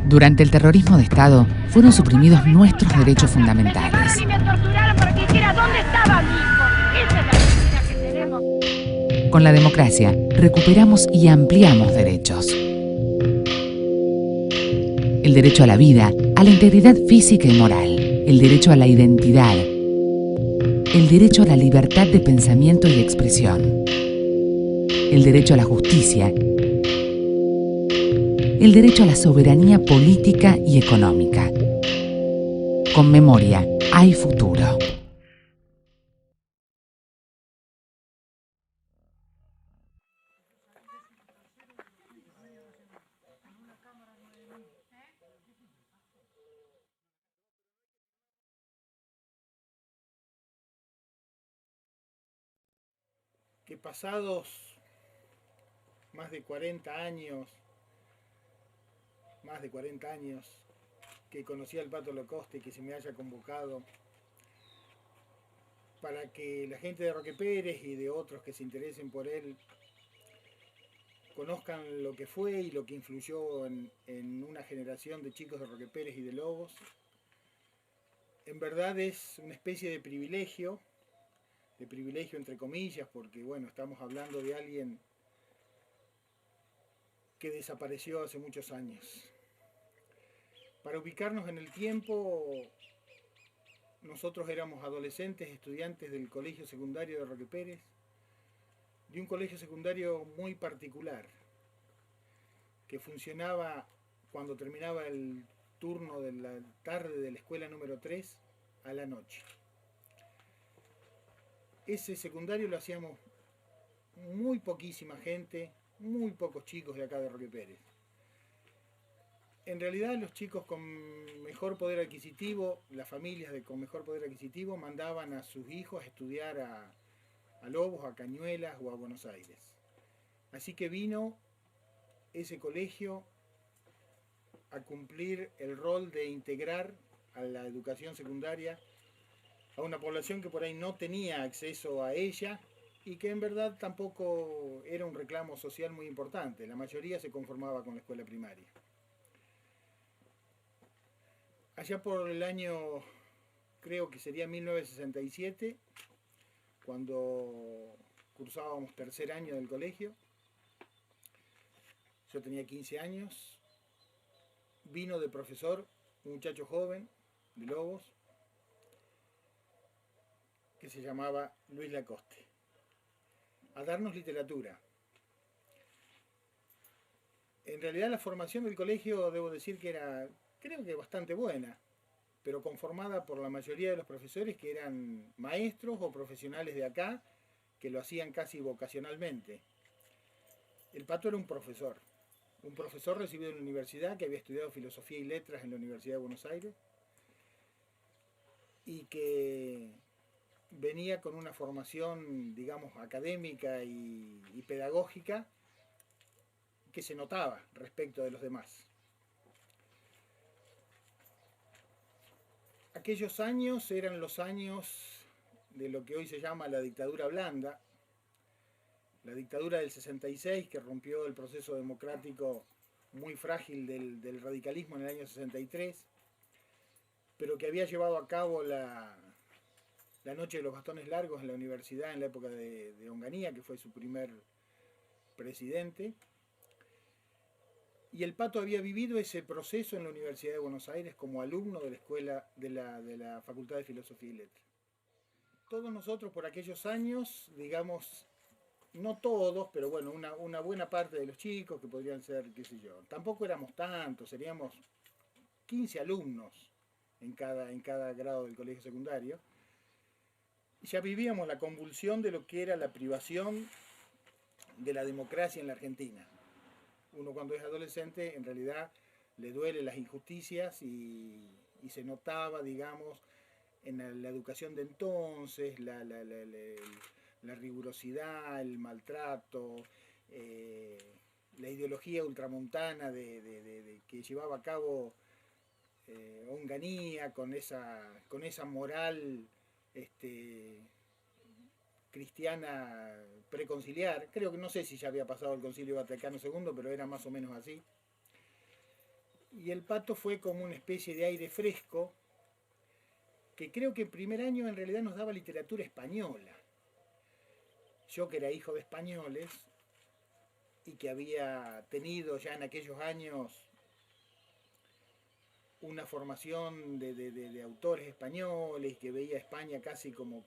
Durante el terrorismo de Estado fueron suprimidos nuestros derechos fundamentales. Me torturaron para que dijera dónde estaba mi hijo. Esa es la Argentina que tenemos. Con la democracia recuperamos y ampliamos derechos. El derecho a la vida, a la integridad física y moral, el derecho a la identidad, el derecho a la libertad de pensamiento y expresión, el derecho a la justicia, el derecho a la soberanía política y económica. Con memoria hay futuro. Que pasados más de 40 años que conocí al Pato Locoste, que se me haya convocado para que la gente de Roque Pérez y de otros que se interesen por él conozcan lo que fue y lo que influyó en una generación de chicos de Roque Pérez y de Lobos. En verdad es una especie de privilegio entre comillas, porque bueno, estamos hablando de alguien que desapareció hace muchos años. Para ubicarnos en el tiempo, nosotros éramos adolescentes, estudiantes del colegio secundario de Roque Pérez, de un colegio secundario muy particular, que funcionaba cuando terminaba el turno de la tarde de la escuela número 3 a la noche. Ese secundario lo hacíamos muy poquísima gente, muy pocos chicos de acá de Roque Pérez. En realidad los chicos con mejor poder adquisitivo, las familias con mejor poder adquisitivo, mandaban a sus hijos a estudiar a Lobos, a Cañuelas o a Buenos Aires. Así que vino ese colegio a cumplir el rol de integrar a la educación secundaria a una población que por ahí no tenía acceso a ella y que en verdad tampoco era un reclamo social muy importante. La mayoría se conformaba con la escuela primaria. Allá por el año, creo que sería 1967, cuando cursábamos tercer año del colegio, yo tenía 15 años, vino de profesor un muchacho joven de Lobos que se llamaba Luis Lacoste, a darnos literatura. En realidad la formación del colegio, debo decir que era, creo que bastante buena, pero conformada por la mayoría de los profesores que eran maestros o profesionales de acá, que lo hacían casi vocacionalmente. El Pato era un profesor recibido en la universidad, que había estudiado filosofía y letras en la Universidad de Buenos Aires, y que venía con una formación, digamos, académica y pedagógica que se notaba respecto de los demás. Aquellos años eran los años de lo que hoy se llama la dictadura blanda, la dictadura del 66 que rompió el proceso democrático muy frágil del radicalismo en el año 63, pero que había llevado a cabo la noche de los bastones largos en la universidad en la época de Onganía, que fue su primer presidente. Y el Pato había vivido ese proceso en la Universidad de Buenos Aires como alumno de la escuela de la Facultad de Filosofía y Letras. Todos nosotros por aquellos años, digamos, no todos, pero bueno, una buena parte de los chicos que podrían ser, qué sé yo, tampoco éramos tantos, seríamos 15 alumnos en cada grado del colegio secundario. Y ya vivíamos la convulsión de lo que era la privación de la democracia en la Argentina. Uno cuando es adolescente en realidad le duele las injusticias y se notaba, digamos, en la educación de entonces, la rigurosidad, el maltrato, la ideología ultramontana que llevaba a cabo Onganía con esa moral cristiana preconciliar. Creo que no sé si ya había pasado el Concilio Vaticano II, pero era más o menos así. Y el Pato fue como una especie de aire fresco, que creo que en primer año en realidad nos daba literatura española. Yo que era hijo de españoles y que había tenido ya en aquellos años una formación de autores españoles, que veía a España casi como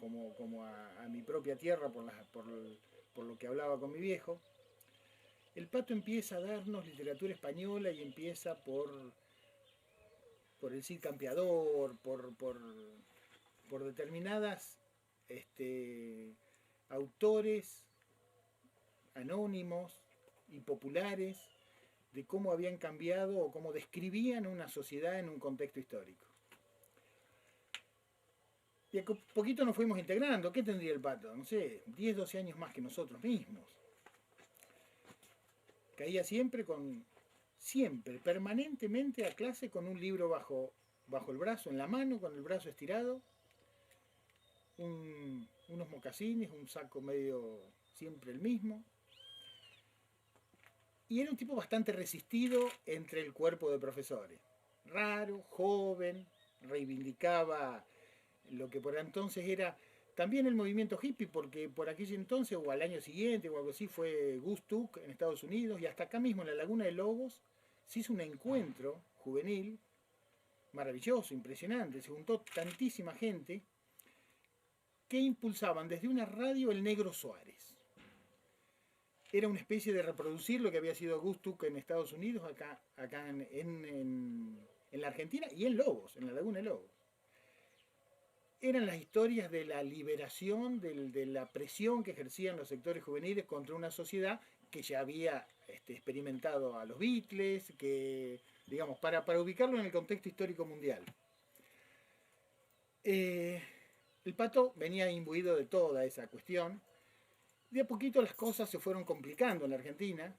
a mi propia tierra por lo que hablaba con mi viejo. El Pato empieza a darnos literatura española y empieza por el Cid Campeador, por determinadas autores anónimos y populares de cómo habían cambiado o cómo describían una sociedad en un contexto histórico. Y a poquito nos fuimos integrando. ¿Qué tendría el Pato? No sé, 10, 12 años más que nosotros mismos. Caía siempre, permanentemente a clase con un libro bajo el brazo, en la mano, con el brazo estirado, unos mocasines, un saco medio siempre el mismo. Y era un tipo bastante resistido entre el cuerpo de profesores. Raro, joven, reivindicaba lo que por entonces era también el movimiento hippie, porque por aquel entonces o al año siguiente o algo así fue Gus Tuck en Estados Unidos, y hasta acá mismo en la Laguna de Lobos se hizo un encuentro juvenil maravilloso, impresionante. Se juntó tantísima gente que impulsaban desde una radio el Negro Suárez. Era una especie de reproducir lo que había sido Gus Tuck en Estados Unidos, acá en la Argentina y en Lobos, en la Laguna de Lobos. Eran las historias de la liberación, de la presión que ejercían los sectores juveniles contra una sociedad que ya había experimentado a los Beatles, que, digamos, para ubicarlo en el contexto histórico mundial. El Pato venía imbuido de toda esa cuestión. De a poquito las cosas se fueron complicando en la Argentina.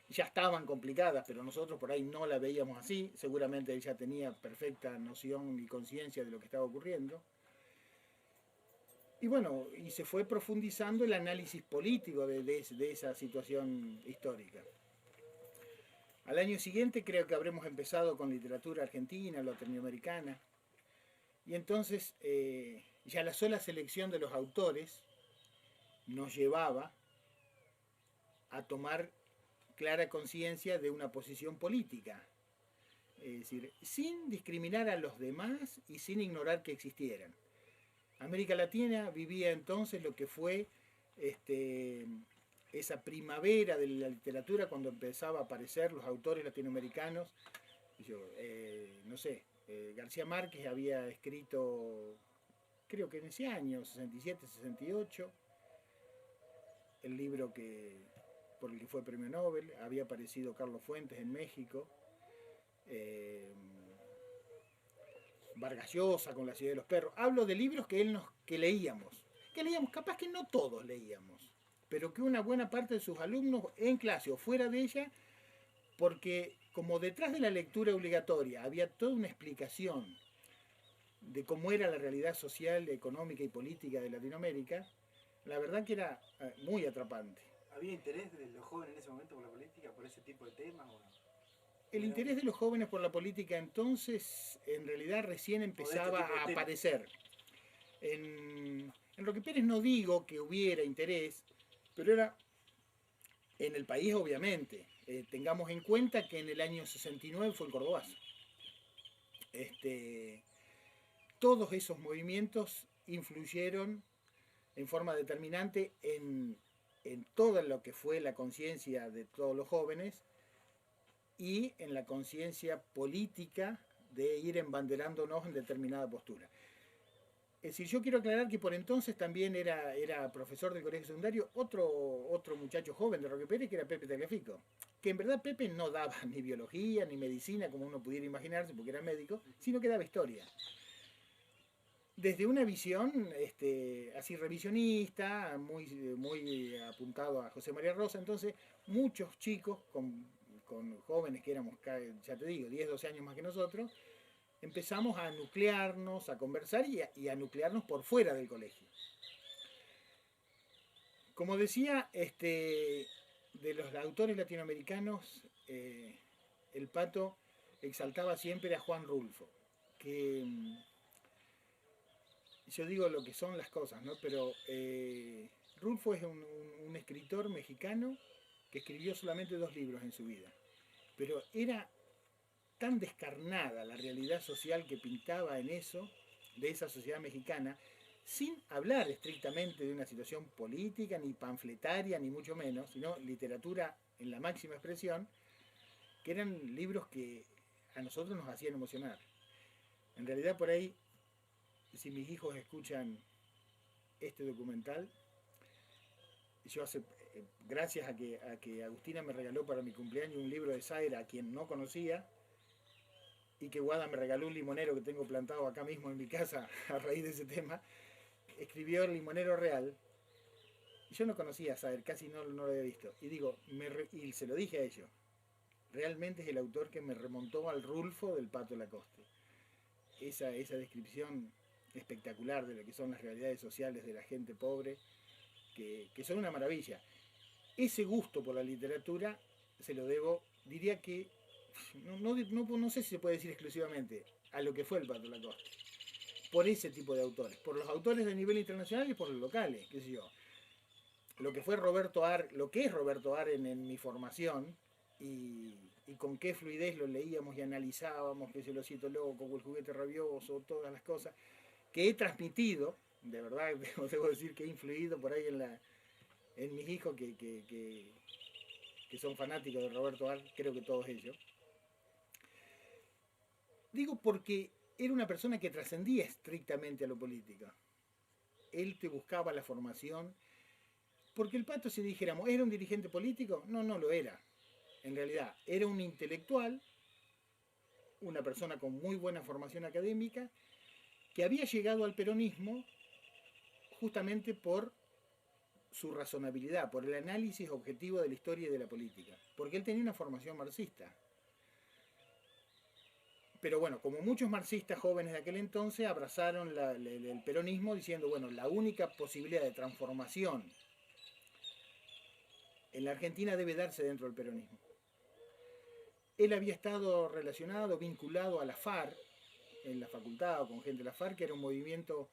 Ya estaban complicadas, pero nosotros por ahí no la veíamos así. Seguramente él ya tenía perfecta noción y conciencia de lo que estaba ocurriendo. Y bueno, y se fue profundizando el análisis político de esa situación histórica. Al año siguiente creo que habremos empezado con literatura argentina, latinoamericana. Y entonces ya la sola selección de los autores nos llevaba a tomar clara conciencia de una posición política, es decir, sin discriminar a los demás y sin ignorar que existieran. América Latina vivía entonces lo que fue esa primavera de la literatura cuando empezaba a aparecer los autores latinoamericanos. No sé, García Márquez había escrito, creo que en ese año, 67, 68, el libro por el que fue premio Nobel. Había aparecido Carlos Fuentes en México, Vargas Llosa con La ciudad de los perros. Hablo de libros que leíamos, capaz que no todos leíamos, pero que una buena parte de sus alumnos en clase o fuera de ella, porque como detrás de la lectura obligatoria había toda una explicación de cómo era la realidad social, económica y política de Latinoamérica, la verdad que era muy atrapante. ¿Había interés de los jóvenes en ese momento por la política, por ese tipo de temas? ¿O no? El interés de los jóvenes por la política entonces, en realidad, recién empezaba a aparecer. En Roque Pérez no digo que hubiera interés, pero era en el país, obviamente. Tengamos en cuenta que en el año 69 fue el Cordobazo. Todos esos movimientos influyeron en forma determinante en todo lo que fue la conciencia de todos los jóvenes y en la conciencia política de ir embanderándonos en determinada postura. Es decir, yo quiero aclarar que por entonces también era profesor del colegio secundario otro muchacho joven de Roque Pérez, que era Pepe Tagliafico, que en verdad Pepe no daba ni biología ni medicina como uno pudiera imaginarse porque era médico, sino que daba historia. Desde una visión así revisionista, muy apuntado a José María Rosa. Entonces muchos chicos con jóvenes que éramos, ya te digo, 10, 12 años más que nosotros, empezamos a nuclearnos, a conversar y a nuclearnos por fuera del colegio. Como decía, de los autores latinoamericanos, el Pato exaltaba siempre a Juan Rulfo, que yo digo lo que son las cosas, ¿no? Pero Rulfo es un escritor mexicano que escribió solamente 2 libros en su vida, pero era tan descarnada la realidad social que pintaba en eso, de esa sociedad mexicana, sin hablar estrictamente de una situación política, ni panfletaria, ni mucho menos, sino literatura en la máxima expresión, que eran libros que a nosotros nos hacían emocionar. En realidad por ahí, si mis hijos escuchan este documental, yo gracias a que Agustina me regaló para mi cumpleaños un libro de Zaira, a quien no conocía, y que Guada me regaló un limonero que tengo plantado acá mismo en mi casa a raíz de ese tema, escribió El limonero real, y yo no conocía a Zaira, casi no lo había visto, y digo, y se lo dije a ellos, realmente es el autor que me remontó al Rulfo del Pato Lacoste. Esa descripción espectacular de lo que son las realidades sociales de la gente pobre, que son una maravilla. Ese gusto por la literatura se lo debo, diría que, no sé si se puede decir exclusivamente, a lo que fue el Pato Lacoste. Por ese tipo de autores, por los autores de nivel internacional y por los locales, qué sé yo. Lo que fue Roberto Ar, lo que es Roberto Ar en mi formación, y con qué fluidez lo leíamos y analizábamos, que es el osito loco, o el juguete rabioso, todas las cosas, que he transmitido, de verdad debo decir que he influido por ahí en mis hijos que son fanáticos de Roberto Ar, creo que todos ellos. Digo porque era una persona que trascendía estrictamente a lo político. Él te buscaba la formación, porque el Pato, si dijéramos, ¿era un dirigente político? No, no lo era. En realidad, era un intelectual, una persona con muy buena formación académica, que había llegado al peronismo justamente por su razonabilidad, por el análisis objetivo de la historia y de la política, porque él tenía una formación marxista. Pero bueno, como muchos marxistas jóvenes de aquel entonces, abrazaron el peronismo diciendo, bueno, la única posibilidad de transformación en la Argentina debe darse dentro del peronismo. Él había estado relacionado, vinculado a la FARC, en la facultad o con gente de la FARC, que era un movimiento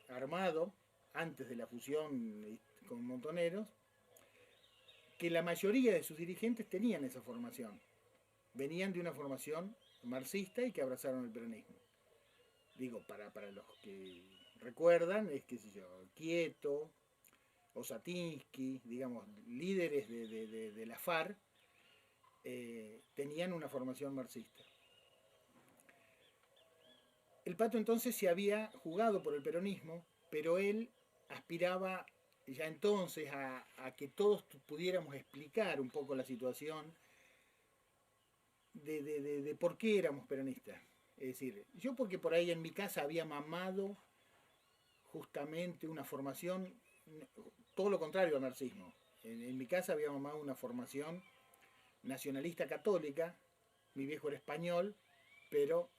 armado antes de la fusión con Montoneros, que la mayoría de sus dirigentes tenían esa formación. Venían de una formación marxista y que abrazaron el peronismo. Digo, para los que recuerdan, es que Quieto, Osatinsky, digamos, líderes de la FARC, tenían una formación marxista. El Pato entonces se había jugado por el peronismo, pero él aspiraba ya entonces a que todos pudiéramos explicar un poco la situación de por qué éramos peronistas. Es decir, yo porque por ahí en mi casa había mamado justamente una formación, todo lo contrario al marxismo. En mi casa había mamado una formación nacionalista católica, mi viejo era español, pero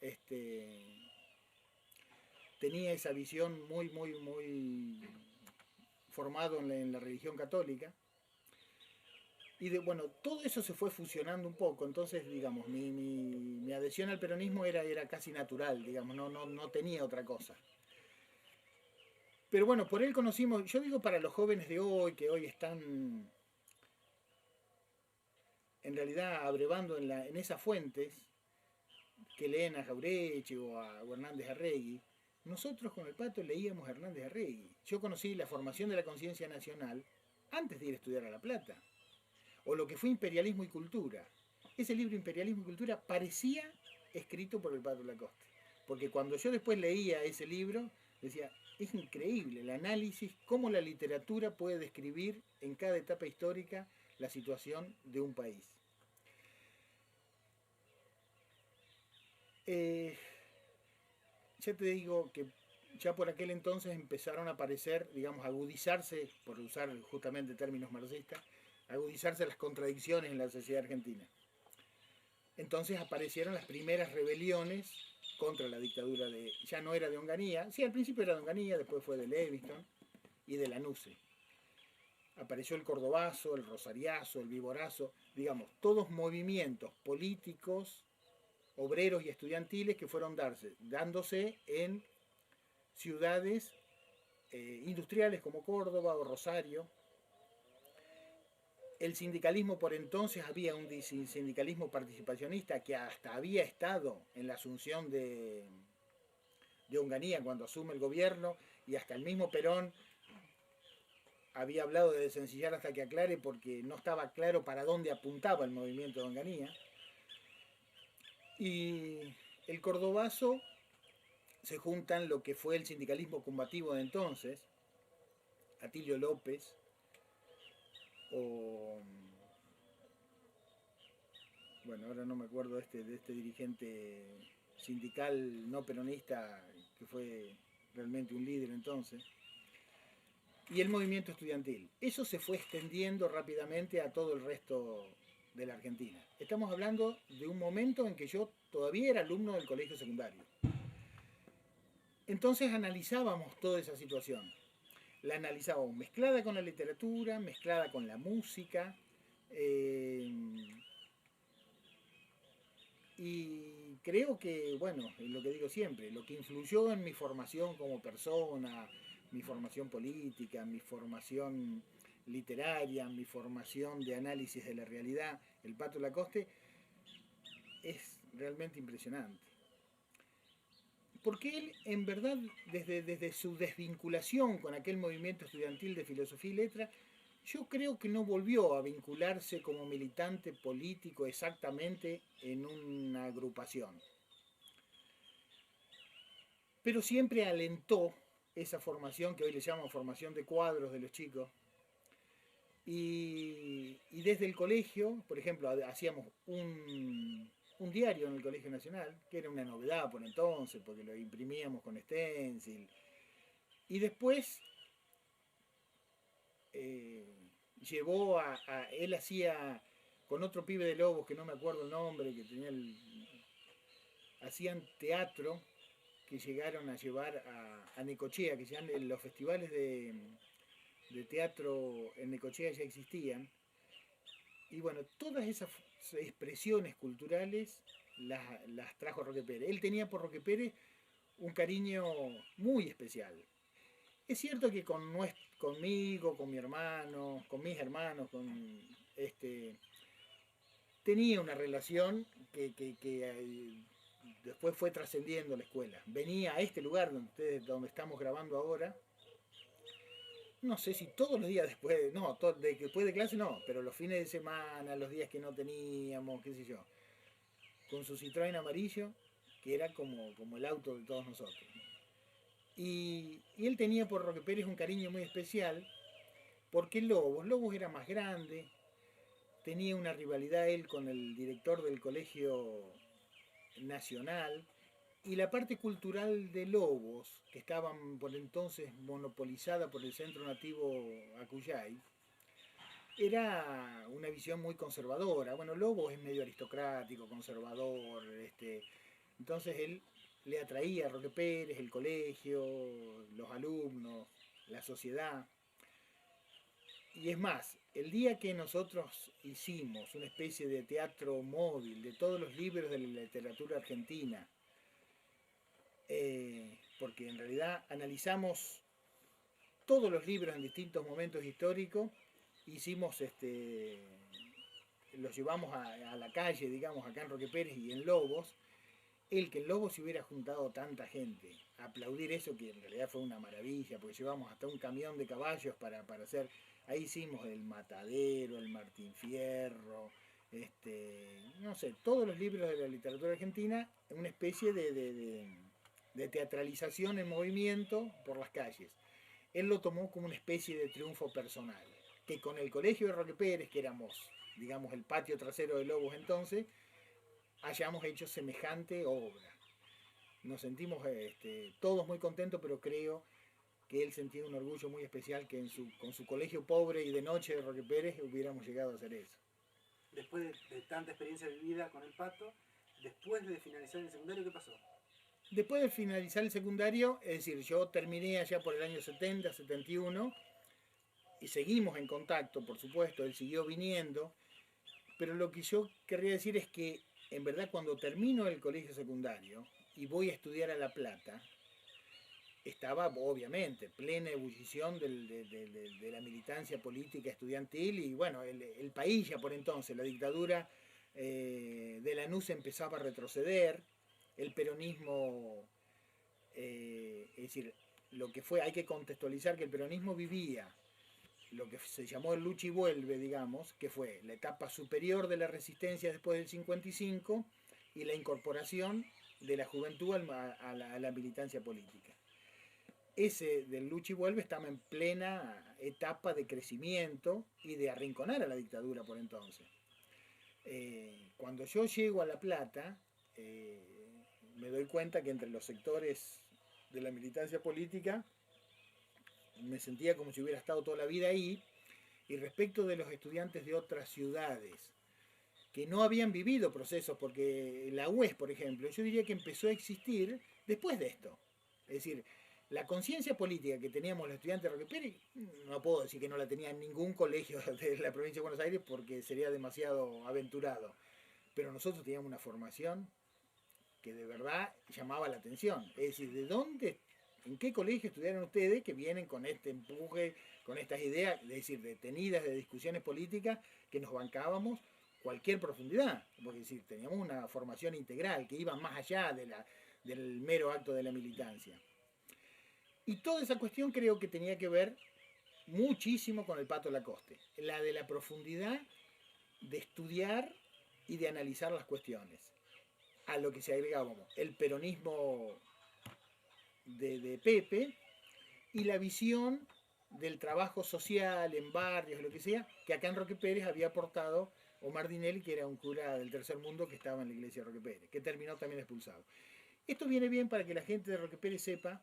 tenía esa visión muy formado en la religión católica. Y bueno, todo eso se fue fusionando un poco, entonces, digamos, mi adhesión al peronismo era casi natural, digamos, no tenía otra cosa. Pero bueno, por él conocimos, yo digo para los jóvenes de hoy, que hoy están en realidad abrevando en esas fuentes, que leen a Jauretche o a Hernández Arregui, nosotros con el Pato leíamos a Hernández Arregui. Yo conocí la formación de la conciencia nacional antes de ir a estudiar a La Plata. O lo que fue Imperialismo y Cultura. Ese libro, Imperialismo y Cultura, parecía escrito por el Pato Lacoste. Porque cuando yo después leía ese libro, decía, es increíble el análisis, cómo la literatura puede describir en cada etapa histórica la situación de un país. Ya te digo que ya por aquel entonces empezaron a aparecer, digamos, agudizarse, por usar justamente términos marxistas, agudizarse las contradicciones en la sociedad argentina. Entonces aparecieron las primeras rebeliones contra la dictadura ya no era de Onganía, sí, al principio era de Onganía, después fue de Levingston y de Lanusse. Apareció el cordobazo, el rosariazo, el viborazo, digamos, todos movimientos políticos, obreros y estudiantiles que fueron dándose en ciudades industriales como Córdoba o Rosario. El sindicalismo por entonces, había un sindicalismo participacionista que hasta había estado en la asunción de Onganía cuando asume el gobierno, y hasta el mismo Perón había hablado de desencillar hasta que aclare, porque no estaba claro para dónde apuntaba el movimiento de Onganía. Y el cordobazo se juntan lo que fue el sindicalismo combativo de entonces, Atilio López, o bueno, ahora no me acuerdo de este dirigente sindical no peronista que fue realmente un líder entonces, y el movimiento estudiantil. Eso se fue extendiendo rápidamente a todo el resto de la Argentina. Estamos hablando de un momento en que yo todavía era alumno del colegio secundario. Entonces analizábamos toda esa situación. La analizábamos mezclada con la literatura, mezclada con la música, y creo que, bueno, es lo que digo siempre, lo que influyó en mi formación como persona, mi formación política, mi formación literaria, mi formación de análisis de la realidad, el Pato Lacoste, es realmente impresionante. Porque él, en verdad, desde su desvinculación con aquel movimiento estudiantil de filosofía y letra, yo creo que no volvió a vincularse como militante político exactamente en una agrupación. Pero siempre alentó esa formación que hoy le llaman formación de cuadros de los chicos. Y desde el colegio, por ejemplo, hacíamos un diario en el Colegio Nacional, que era una novedad por entonces, porque lo imprimíamos con stencil. Y después llevó él hacía con otro pibe de Lobos, que no me acuerdo el nombre, que tenía hacían teatro, que llegaron a llevar a Necochea, que ya los festivales de teatro en Necochea ya existían. Y bueno, todas esas expresiones culturales las trajo Roque Pérez. Él tenía por Roque Pérez un cariño muy especial. Es cierto que conmigo, con mi hermano, con mis hermanos, tenía una relación que después fue trascendiendo la escuela. Venía a este lugar donde estamos grabando ahora, no sé si todos los días después de clase no, pero los fines de semana, los días que no teníamos, qué sé yo, con su Citroën amarillo, que era como el auto de todos nosotros. Y él tenía por Roque Pérez un cariño muy especial, porque Lobos era más grande, tenía una rivalidad él con el director del Colegio Nacional, y la parte cultural de Lobos, que estaba por entonces monopolizada por el Centro Nativo Acuyay, era una visión muy conservadora. Bueno, Lobos es medio aristocrático, conservador, entonces él le atraía a Roque Pérez, el colegio, los alumnos, la sociedad. Y es más, el día que nosotros hicimos una especie de teatro móvil de todos los libros de la literatura argentina, porque en realidad analizamos todos los libros en distintos momentos históricos, los llevamos a la calle, digamos, acá en Roque Pérez y en Lobos. Que en Lobos se hubiera juntado tanta gente a aplaudir eso, que en realidad fue una maravilla, porque llevamos hasta un camión de caballos para hacer. Ahí hicimos el Matadero, el Martín Fierro, no sé, todos los libros de la literatura argentina, una especie de teatralización en movimiento por las calles. Él lo tomó como una especie de triunfo personal, que con el colegio de Roque Pérez, que éramos, digamos, el patio trasero de Lobos entonces, hayamos hecho semejante obra. Nos sentimos todos muy contentos, pero creo que él sentía un orgullo muy especial que con su colegio pobre y de noche de Roque Pérez hubiéramos llegado a hacer eso. Después de tanta experiencia vivida con el Pato, después de finalizar el secundario, ¿qué pasó? Después de finalizar el secundario, es decir, yo terminé allá por el año 70, 71, y seguimos en contacto, por supuesto, él siguió viniendo, pero lo que yo querría decir es que en verdad cuando termino el colegio secundario y voy a estudiar a La Plata, estaba obviamente plena ebullición de la militancia política estudiantil y bueno, el país ya por entonces, la dictadura de Lanús empezaba a retroceder, el peronismo, es decir, lo que fue, hay que contextualizar que el peronismo vivía lo que se llamó el lucha y vuelve, digamos, que fue la etapa superior de la resistencia después del 55 y la incorporación de la juventud a la militancia política. Ese del lucha y vuelve estaba en plena etapa de crecimiento y de arrinconar a la dictadura por entonces. Cuando yo llego a La Plata, me doy cuenta que entre los sectores de la militancia política me sentía como si hubiera estado toda la vida ahí, y respecto de los estudiantes de otras ciudades que no habían vivido procesos, porque la UES, por ejemplo, yo diría que empezó a existir después de esto. Es decir, la conciencia política que teníamos los estudiantes de Roque Pérez, no puedo decir que no la tenía en ningún colegio de la provincia de Buenos Aires porque sería demasiado aventurado, pero nosotros teníamos una formación que de verdad llamaba la atención. Es decir, ¿de dónde, en qué colegio estudiaron ustedes que vienen con este empuje, con estas ideas, es decir, detenidas de discusiones políticas que nos bancábamos cualquier profundidad? Porque es decir, teníamos una formación integral que iba más allá del mero acto de la militancia. Y toda esa cuestión creo que tenía que ver muchísimo con el Pato Lacoste, la de la profundidad de estudiar y de analizar las cuestiones. A lo que se agregábamos el peronismo de Pepe y la visión del trabajo social en barrios, lo que sea, que acá en Roque Pérez había aportado Omar Dinelli, que era un cura del tercer mundo que estaba en la iglesia de Roque Pérez, que terminó también expulsado. Esto viene bien para que la gente de Roque Pérez sepa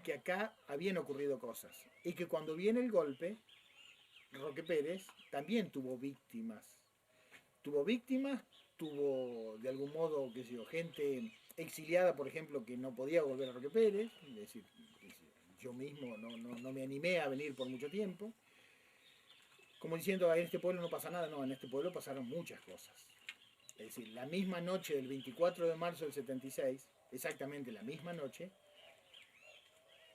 que acá habían ocurrido cosas y que cuando viene el golpe, Roque Pérez también tuvo víctimas. Tuvo de algún modo, qué sé yo, gente exiliada, por ejemplo, que no podía volver a Roque Pérez, es decir, yo mismo no me animé a venir por mucho tiempo, como diciendo, en este pueblo no pasa nada. No, en este pueblo pasaron muchas cosas. Es decir, la misma noche del 24 de marzo del 76, exactamente la misma noche,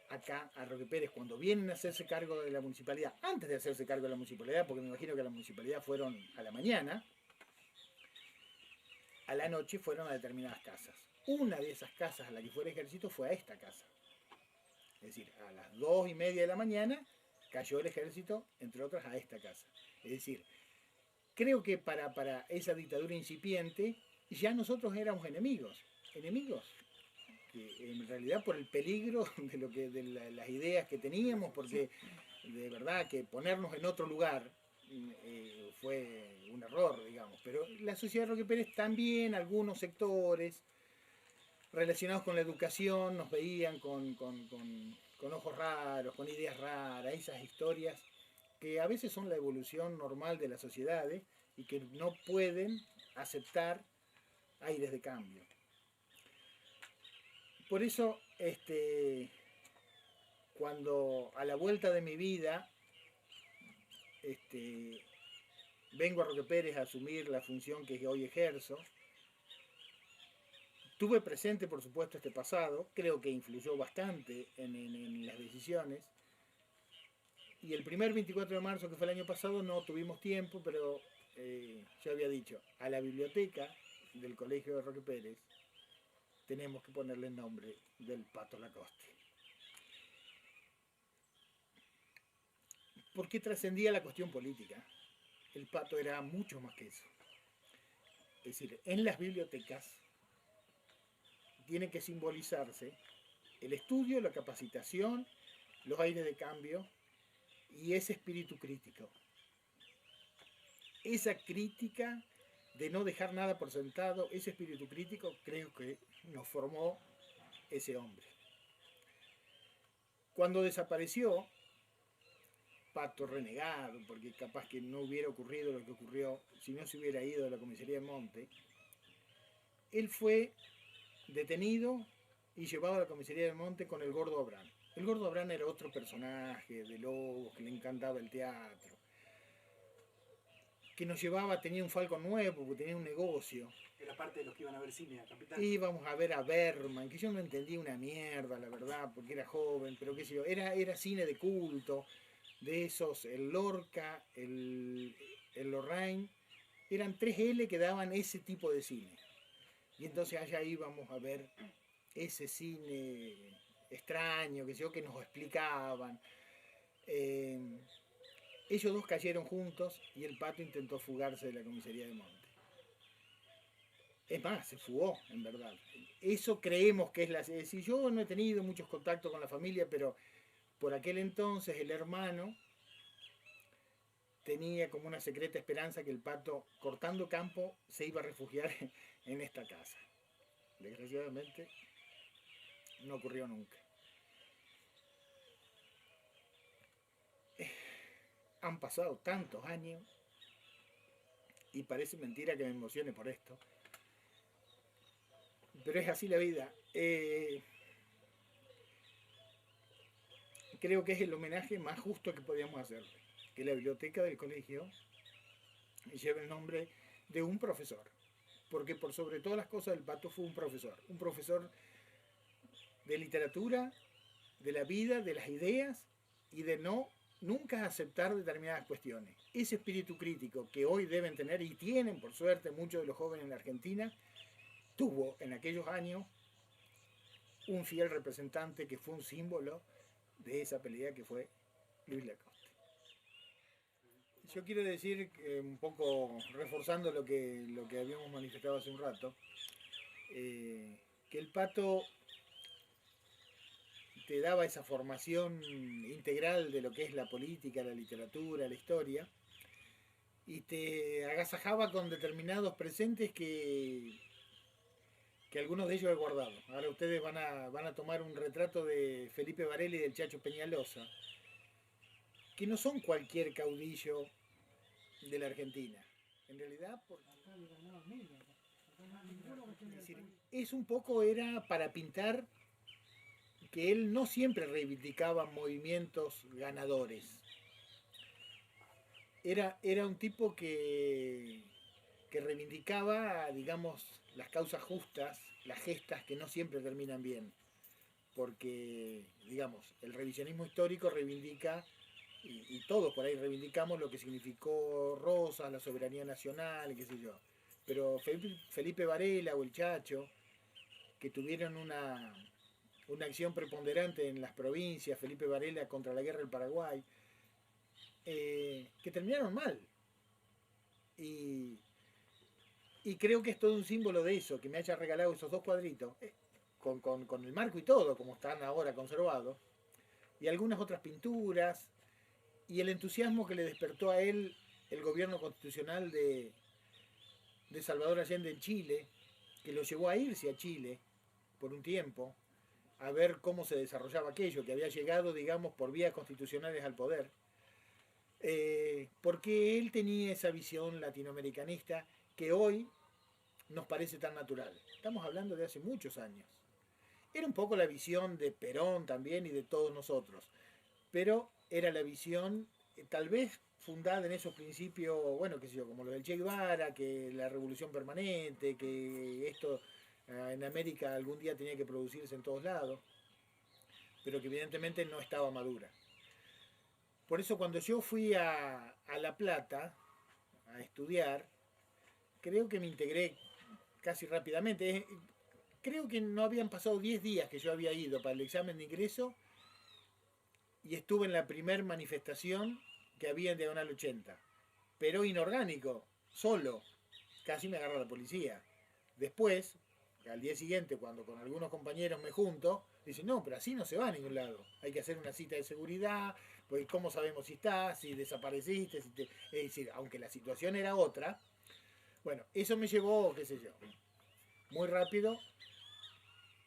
acá a Roque Pérez, cuando vienen a hacerse cargo de la municipalidad, antes de hacerse cargo de la municipalidad, porque me imagino que a la municipalidad fueron a la mañana, a la noche fueron a determinadas casas. Una de esas casas a la que fue el ejército fue a esta casa. Es decir, a las 2:30 de la mañana cayó el ejército, entre otras, a esta casa. Es decir, creo que para esa dictadura incipiente ya nosotros éramos enemigos que en realidad por el peligro de las ideas que teníamos, porque de verdad que ponernos en otro lugar fue un error, digamos. Pero la sociedad de Roque Pérez también, algunos sectores relacionados con la educación nos veían con ojos raros, con ideas raras, esas historias que a veces son la evolución normal de las sociedades y que no pueden aceptar aires de cambio. Por eso, cuando a la vuelta de mi vida vengo a Roque Pérez a asumir la función que hoy ejerzo, tuve presente, por supuesto, este pasado, creo que influyó bastante en las decisiones. Y el primer 24 de marzo, que fue el año pasado, no tuvimos tiempo, pero yo había dicho, a la biblioteca del colegio de Roque Pérez tenemos que ponerle el nombre del Pato Lacoste. Porque trascendía la cuestión política. El Pato era mucho más que eso. Es decir, en las bibliotecas tiene que simbolizarse el estudio, la capacitación, los aires de cambio y ese espíritu crítico. Esa crítica de no dejar nada por sentado, ese espíritu crítico, creo que nos formó ese hombre. Cuando desapareció, Pato renegado, porque capaz que no hubiera ocurrido lo que ocurrió si no se hubiera ido a la comisaría de Monte, él fue detenido y llevado a la comisaría de Monte con el Gordo Abrán. El Gordo Abrán era otro personaje de Lobos que le encantaba el teatro. que nos llevaba, tenía un Falcon nuevo, porque tenía un negocio. Era parte de los que iban a ver cine a Capital. Íbamos a ver a Berman, que yo no entendía una mierda, la verdad, porque era joven, pero qué sé yo, era cine de culto, de esos, el Lorca, el Lorraine, eran 3L que daban ese tipo de cine. Y entonces allá íbamos a ver ese cine extraño, que sé yo, que nos explicaban. Ellos dos cayeron juntos y el Pato intentó fugarse de la comisaría de Monte. Es más, se fugó, en verdad. Eso creemos que es la... Es decir, yo no he tenido muchos contactos con la familia, pero por aquel entonces el hermano tenía como una secreta esperanza que el Pato, cortando campo, se iba a refugiar en esta casa. Desgraciadamente, no ocurrió nunca. Han pasado tantos años y parece mentira que me emocione por esto, pero es así la vida. Creo que es el homenaje más justo que podíamos hacerle, que la biblioteca del colegio lleva el nombre de un profesor, porque por sobre todas las cosas el Pato fue un profesor de literatura, de la vida, de las ideas y de nunca aceptar determinadas cuestiones. Ese espíritu crítico que hoy deben tener y tienen, por suerte, muchos de los jóvenes en la Argentina, tuvo en aquellos años un fiel representante que fue un símbolo de esa pelea que fue Luis Lacoste. Yo quiero decir, un poco reforzando lo que habíamos manifestado hace un rato, que el Pato te daba esa formación integral de lo que es la política, la literatura, la historia, y te agasajaba con determinados presentes que algunos de ellos he guardado. Ahora ustedes van a tomar un retrato de Felipe Varela y del Chacho Peñalosa, que no son cualquier caudillo de la Argentina. En realidad, es decir, es un poco era para pintar que él no siempre reivindicaba movimientos ganadores. Era un tipo que reivindicaba, digamos, las causas justas, las gestas que no siempre terminan bien. Porque, digamos, el revisionismo histórico reivindica, y todos por ahí reivindicamos lo que significó Rosas, la soberanía nacional, qué sé yo. Pero Felipe Varela o el Chacho, que tuvieron una acción preponderante en las provincias, Felipe Varela contra la guerra del Paraguay, que terminaron mal. Y creo que es todo un símbolo de eso, que me haya regalado esos 2 cuadritos, con el marco y todo, como están ahora conservados, y algunas otras pinturas, y el entusiasmo que le despertó a él el gobierno constitucional de Salvador Allende en Chile, que lo llevó a irse a Chile por un tiempo, a ver cómo se desarrollaba aquello, que había llegado, digamos, por vías constitucionales al poder, porque él tenía esa visión latinoamericanista que hoy nos parece tan natural. Estamos hablando de hace muchos años. Era un poco la visión de Perón también y de todos nosotros, pero era la visión tal vez fundada en esos principios, bueno, qué sé yo, como lo del Che Guevara, que la revolución permanente, que esto en América algún día tenía que producirse en todos lados, pero que evidentemente no estaba madura. Por eso cuando yo fui a La Plata a estudiar, creo que me integré casi rápidamente. Creo que no habían pasado 10 días que yo había ido para el examen de ingreso y estuve en la primer manifestación que había en Diagonal 80. Pero inorgánico, solo. Casi me agarra la policía. Después, al día siguiente, cuando con algunos compañeros me junto, dicen, no, pero así no se va a ningún lado. Hay que hacer una cita de seguridad, pues cómo sabemos si estás, si desapareciste, es decir, aunque la situación era otra. Bueno, eso me llevó, qué sé yo, muy rápido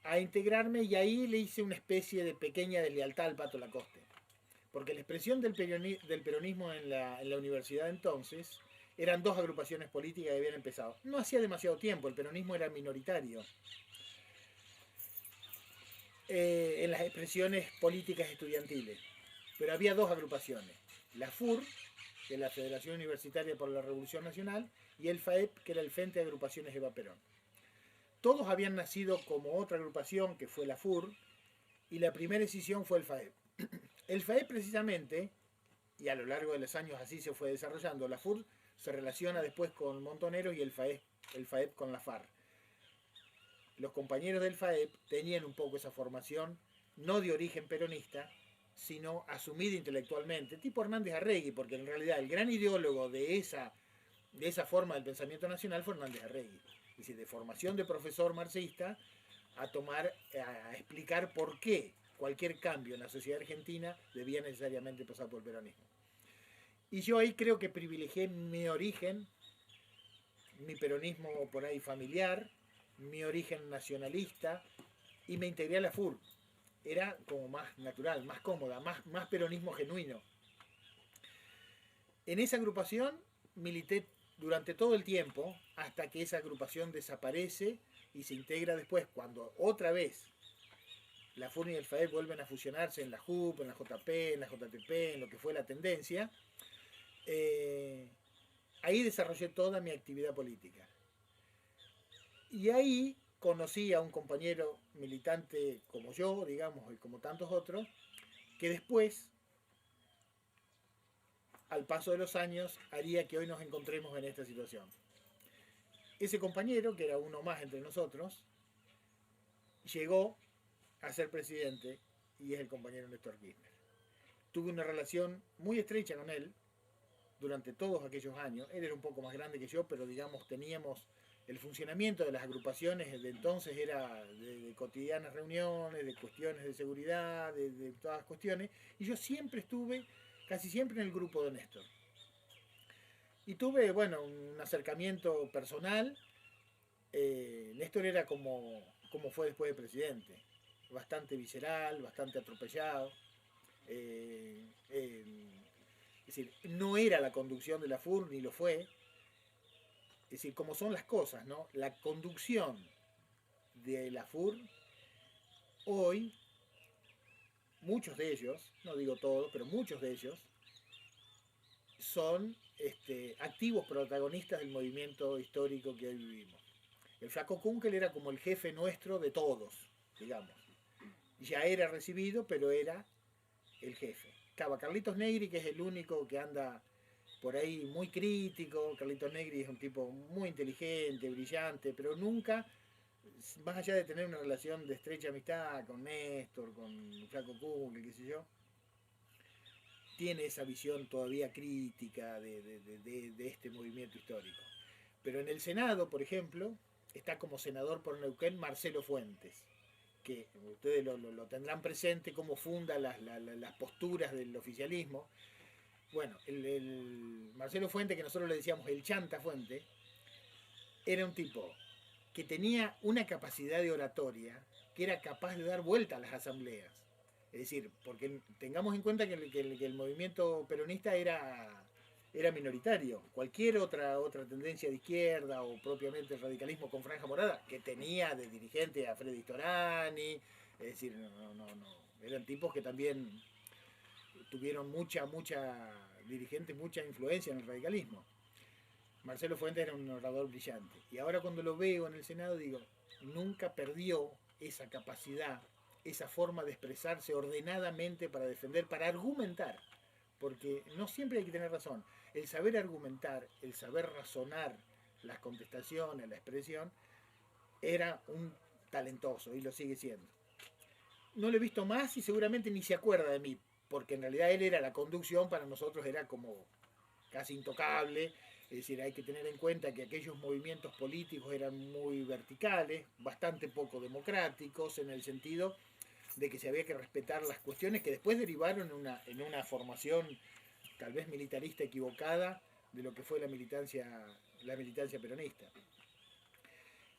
a integrarme y ahí le hice una especie de pequeña deslealtad al Pato Lacoste. Porque la expresión del peronismo en la universidad entonces eran 2 agrupaciones políticas que habían empezado. No hacía demasiado tiempo, el peronismo era minoritario en las expresiones políticas estudiantiles. Pero había 2 agrupaciones, la FUR que es la Federación Universitaria por la Revolución Nacional, y el FAEP, que era el Frente de Agrupaciones Eva Perón. Todos habían nacido como otra agrupación, que fue la FUR, y la primera decisión fue el FAEP. El FAEP precisamente, y a lo largo de los años así se fue desarrollando, la FUR se relaciona después con Montoneros y el FAEP con la FARC. Los compañeros del FAEP tenían un poco esa formación, no de origen peronista, sino asumida intelectualmente, tipo Hernández Arregui, porque en realidad el gran ideólogo de esa forma del pensamiento nacional fue Hernández Arregui. Es decir, de formación de profesor marxista a explicar por qué cualquier cambio en la sociedad argentina debía necesariamente pasar por el peronismo. Y yo ahí creo que privilegié mi origen, mi peronismo por ahí familiar, mi origen nacionalista, y me integré a la FUR. Era como más natural, más cómoda, más peronismo genuino. En esa agrupación milité durante todo el tiempo, hasta que esa agrupación desaparece y se integra después, cuando otra vez la FUR y el FAEP vuelven a fusionarse en la JUP, en la JP, en la JTP, en lo que fue la tendencia. Ahí desarrollé toda mi actividad política. Y ahí conocí a un compañero militante como yo, digamos, y como tantos otros, que después, al paso de los años, haría que hoy nos encontremos en esta situación. Ese compañero, que era uno más entre nosotros, llegó a ser presidente y es el compañero Néstor Kirchner. Tuve una relación muy estrecha con él durante todos aquellos años. Él era un poco más grande que yo, pero digamos teníamos el funcionamiento de las agrupaciones de entonces era de cotidianas reuniones, de cuestiones de seguridad, de todas las cuestiones, y yo siempre estuve, casi siempre en el grupo de Néstor. Y tuve, bueno, un acercamiento personal. Néstor era como fue después de presidente, bastante visceral, bastante atropellado. Es decir, no era la conducción de la FUR, ni lo fue. Es decir, como son las cosas, ¿no? La conducción de la FUR, hoy, muchos de ellos, no digo todos, pero muchos de ellos, son activos protagonistas del movimiento histórico que hoy vivimos. El Flaco Kunkel era como el jefe nuestro de todos, digamos. Ya era recibido, pero era el jefe. Carlitos Negri, que es el único que anda por ahí muy crítico. Carlitos Negri es un tipo muy inteligente, brillante, pero nunca, más allá de tener una relación de estrecha amistad con Néstor, con Flaco Kunkel, qué sé yo, tiene esa visión todavía crítica de este movimiento histórico. Pero en el Senado, por ejemplo, está como senador por Neuquén Marcelo Fuentes, que ustedes lo tendrán presente, cómo funda las posturas del oficialismo. Bueno, el Marcelo Fuentes, que nosotros le decíamos el Chanta Fuente, era un tipo que tenía una capacidad de oratoria que era capaz de dar vuelta a las asambleas. Es decir, porque tengamos en cuenta que el movimiento peronista era minoritario. Cualquier otra tendencia de izquierda o propiamente el radicalismo con franja morada, que tenía de dirigente a Freddy Storani, es decir, no, eran tipos que también tuvieron mucha dirigente, mucha influencia en el radicalismo. Marcelo Fuentes era un orador brillante. Y ahora cuando lo veo en el Senado digo, nunca perdió esa capacidad, esa forma de expresarse ordenadamente para defender, para argumentar. Porque no siempre hay que tener razón. El saber argumentar, el saber razonar las contestaciones, la expresión, era un talentoso y lo sigue siendo. No lo he visto más y seguramente ni se acuerda de mí, porque en realidad él era la conducción, para nosotros era como casi intocable. Es decir, hay que tener en cuenta que aquellos movimientos políticos eran muy verticales, bastante poco democráticos, en el sentido de que se había que respetar las cuestiones que después derivaron en una formación tal vez militarista equivocada de lo que fue la militancia peronista.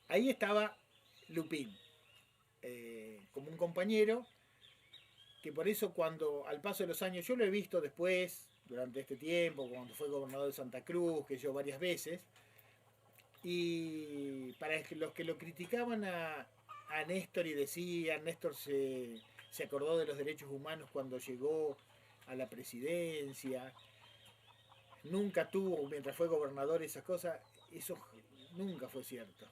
Ahí estaba Lupín, como un compañero, que por eso cuando al paso de los años, yo lo he visto después, durante este tiempo, cuando fue gobernador de Santa Cruz, que yo varias veces, y para los que lo criticaban a Néstor y decían, Néstor se acordó de los derechos humanos cuando llegó a la presidencia. nunca tuvo, mientras fue gobernador, esas cosas, eso nunca fue cierto.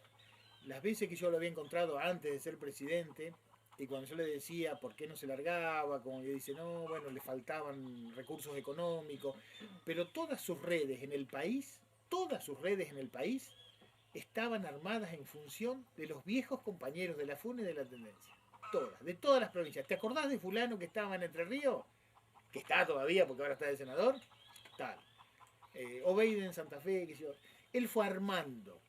Las veces que yo lo había encontrado antes de ser presidente, y cuando yo le decía por qué no se largaba, como que dice, no, bueno, le faltaban recursos económicos, pero todas sus redes en el país, estaban armadas en función de los viejos compañeros de la FUN y de la Tendencia. Todas, de todas las provincias. ¿Te acordás de fulano que estaba en Entre Ríos? Que está todavía, porque ahora está de senador. Tal. Obeide en Santa Fe, qué sé yo. Él fue armando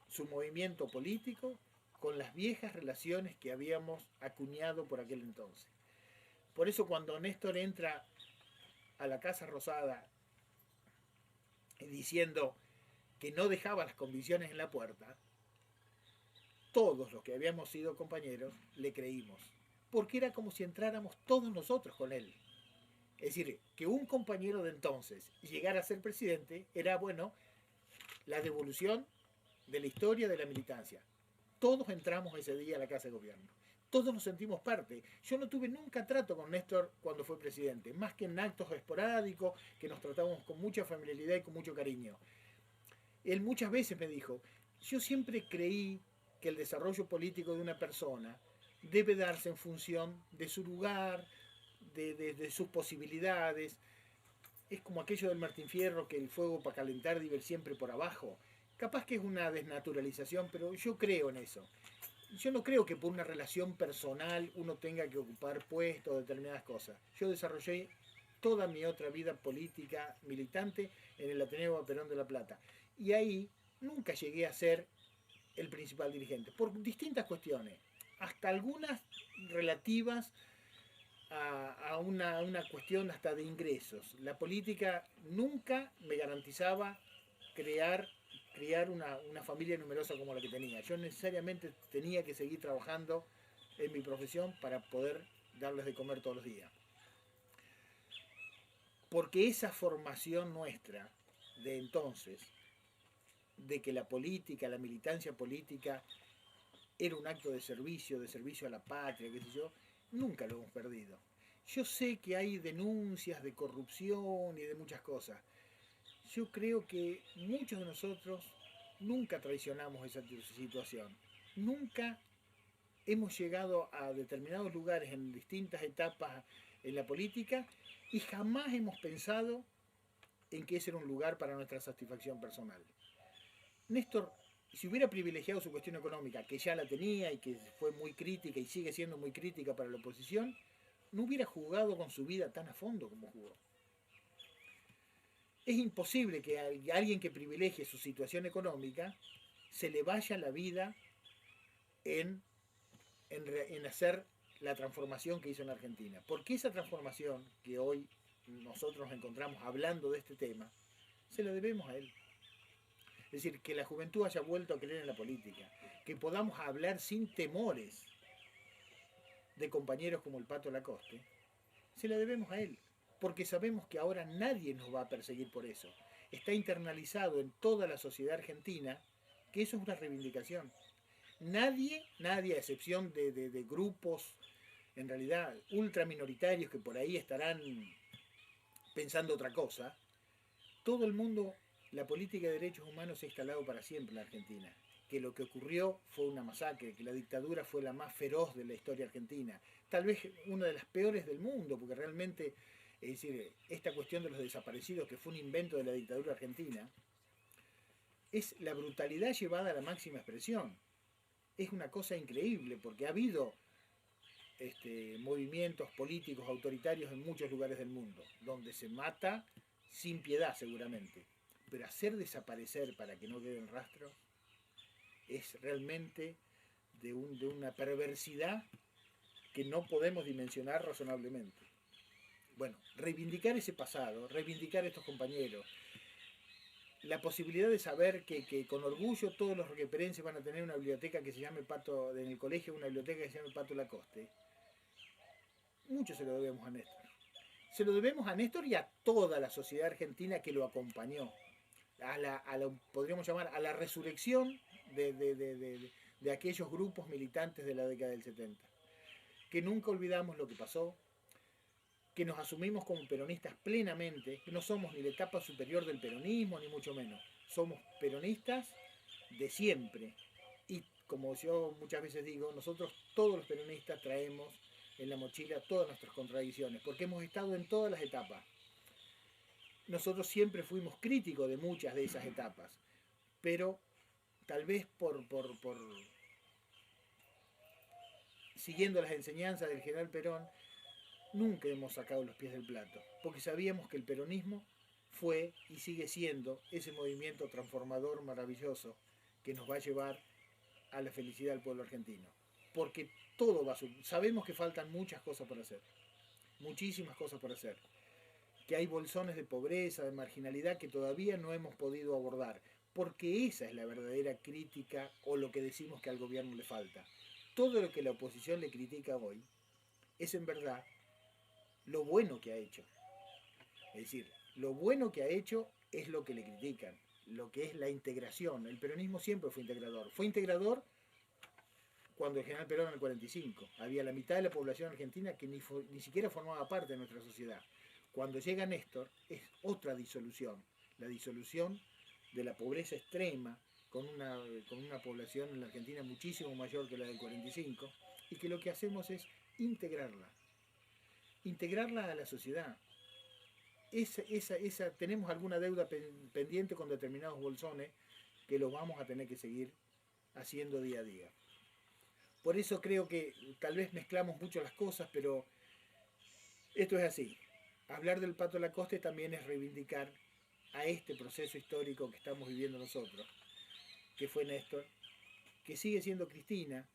su movimiento político con las viejas relaciones que habíamos acuñado por aquel entonces. Por eso cuando Néstor entra a la Casa Rosada diciendo que no dejaba las convicciones en la puerta, todos los que habíamos sido compañeros le creímos, porque era como si entráramos todos nosotros con él. Es decir, que un compañero de entonces llegara a ser presidente era, bueno, la devolución de la historia de la militancia. Todos entramos ese día a la Casa de Gobierno. Todos nos sentimos parte. Yo no tuve nunca trato con Néstor cuando fue presidente, más que en actos esporádicos, que nos tratamos con mucha familiaridad y con mucho cariño. Él muchas veces me dijo, yo siempre creí que el desarrollo político de una persona debe darse en función de su lugar, de sus posibilidades. Es como aquello del Martín Fierro, que el fuego para calentar debe ir siempre por abajo. Capaz que es una desnaturalización, pero yo creo en eso. Yo no creo que por una relación personal uno tenga que ocupar puestos o determinadas cosas. Yo desarrollé toda mi otra vida política militante en el Ateneo Perón de la Plata. Y ahí nunca llegué a ser el principal dirigente, por distintas cuestiones, hasta algunas relativas a una cuestión hasta de ingresos. La política nunca me garantizaba criar una familia numerosa como la que tenía. Yo necesariamente tenía que seguir trabajando en mi profesión para poder darles de comer todos los días. Porque esa formación nuestra de entonces, de que la política, la militancia política, era un acto de servicio a la patria, qué sé yo, nunca lo hemos perdido. Yo sé que hay denuncias de corrupción y de muchas cosas. Yo creo que muchos de nosotros nunca traicionamos esa situación. Nunca hemos llegado a determinados lugares en distintas etapas en la política y jamás hemos pensado en que ese era un lugar para nuestra satisfacción personal. Néstor, si hubiera privilegiado su cuestión económica, que ya la tenía y que fue muy crítica y sigue siendo muy crítica para la oposición, no hubiera jugado con su vida tan a fondo como jugó. Es imposible que a alguien que privilegie su situación económica se le vaya la vida en hacer la transformación que hizo en Argentina. Porque esa transformación que hoy nosotros nos encontramos hablando de este tema, se la debemos a él. Es decir, que la juventud haya vuelto a creer en la política, que podamos hablar sin temores de compañeros como el Pato Lacoste, se la debemos a él. Porque sabemos que ahora nadie nos va a perseguir por eso. Está internalizado en toda la sociedad argentina que eso es una reivindicación. Nadie, a excepción de grupos, en realidad, ultra minoritarios que por ahí estarán pensando otra cosa, todo el mundo, la política de derechos humanos se ha instalado para siempre en la Argentina. Que lo que ocurrió fue una masacre, que la dictadura fue la más feroz de la historia argentina. Tal vez una de las peores del mundo, porque realmente... Es decir, esta cuestión de los desaparecidos, que fue un invento de la dictadura argentina, es la brutalidad llevada a la máxima expresión. Es una cosa increíble, porque ha habido movimientos políticos autoritarios en muchos lugares del mundo, donde se mata sin piedad seguramente. Pero hacer desaparecer para que no queden rastros es realmente de una perversidad que no podemos dimensionar razonablemente. Bueno, reivindicar ese pasado, reivindicar a estos compañeros, la posibilidad de saber que con orgullo todos los roqueperenses van a tener una biblioteca que se llame Pato, en el colegio una biblioteca que se llame Pato Lacoste, mucho se lo debemos a Néstor. Se lo debemos a Néstor y a toda la sociedad argentina que lo acompañó, podríamos llamar a la resurrección de aquellos grupos militantes de la década del 70. Que nunca olvidamos lo que pasó, que nos asumimos como peronistas plenamente, que no somos ni la etapa superior del peronismo, ni mucho menos. Somos peronistas de siempre. Y como yo muchas veces digo, nosotros todos los peronistas traemos en la mochila todas nuestras contradicciones, porque hemos estado en todas las etapas. Nosotros siempre fuimos críticos de muchas de esas etapas, pero tal vez por siguiendo las enseñanzas del general Perón, nunca hemos sacado los pies del plato, porque sabíamos que el peronismo fue y sigue siendo ese movimiento transformador maravilloso que nos va a llevar a la felicidad del pueblo argentino. Porque todo va a subir. Sabemos que faltan muchas cosas por hacer, muchísimas cosas por hacer, que hay bolsones de pobreza, de marginalidad que todavía no hemos podido abordar, porque esa es la verdadera crítica o lo que decimos que al gobierno le falta. Todo lo que la oposición le critica hoy es en verdad lo bueno que ha hecho. Es decir, lo bueno que ha hecho es lo que le critican, lo que es la integración. El peronismo siempre fue integrador. Fue integrador cuando el general Perón en el 45. Había la mitad de la población argentina que ni siquiera formaba parte de nuestra sociedad. Cuando llega Néstor es otra disolución, la disolución de la pobreza extrema con una población en la Argentina muchísimo mayor que la del 45 y que lo que hacemos es integrarla a la sociedad. Tenemos alguna deuda pendiente con determinados bolsones que los vamos a tener que seguir haciendo día a día. Por eso creo que tal vez mezclamos mucho las cosas, pero esto es así. Hablar del Pato Lacoste también es reivindicar a este proceso histórico que estamos viviendo nosotros, que fue Néstor, que sigue siendo Cristina,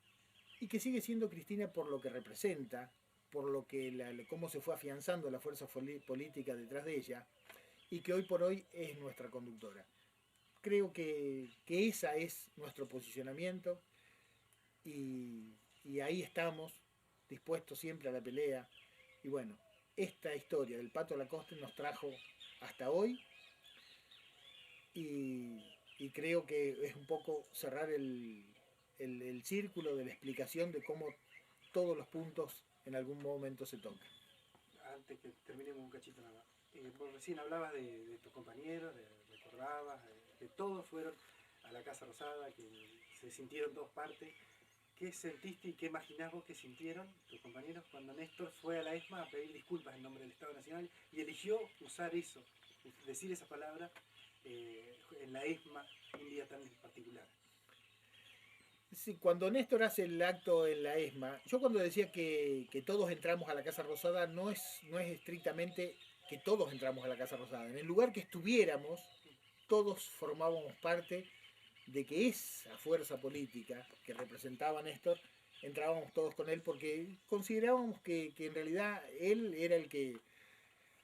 y que sigue siendo Cristina por lo que representa, por lo que cómo se fue afianzando la fuerza política detrás de ella, y que hoy por hoy es nuestra conductora. Creo que ese es nuestro posicionamiento, y ahí estamos, dispuestos siempre a la pelea, y bueno, esta historia del Pato Lacoste nos trajo hasta hoy, y creo que es un poco cerrar el círculo de la explicación de cómo todos los puntos en algún momento se tocan. Antes que terminemos un cachito nada más. Vos recién hablabas de tus compañeros, recordabas, que todos fueron a la Casa Rosada, que se sintieron todos parte. ¿Qué sentiste y qué imaginás vos que sintieron tus compañeros cuando Néstor fue a la ESMA a pedir disculpas en nombre del Estado Nacional y eligió usar eso, decir esa palabra en la ESMA un día tan particular? Sí, cuando Néstor hace el acto en la ESMA, yo cuando decía que todos entramos a la Casa Rosada, no es estrictamente que todos entramos a la Casa Rosada. En el lugar que estuviéramos, todos formábamos parte de que esa fuerza política que representaba a Néstor, entrábamos todos con él porque considerábamos que en realidad él era el que